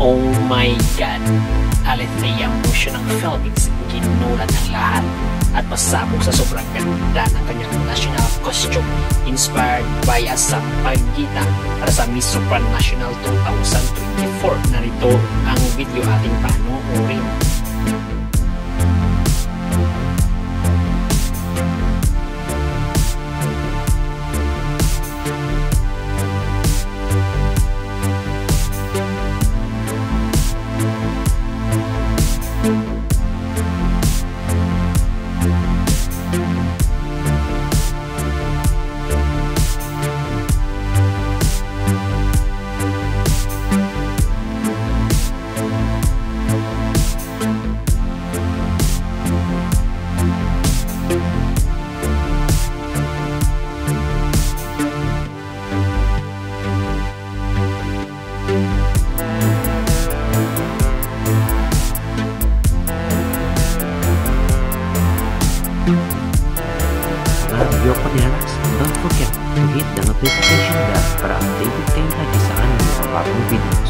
Oh my God! Alethea Motion ng Philippines, ginulat ang lahat at pasabog sa sobrang ganda ng kanyang national costume inspired by Asam Pagita para sa Miss Supranational 2024. Narito ang video ating panoorin. Video ko nilalas, don't forget to hit the notification bell para updated kayo lagi sa aming mga bagong videos.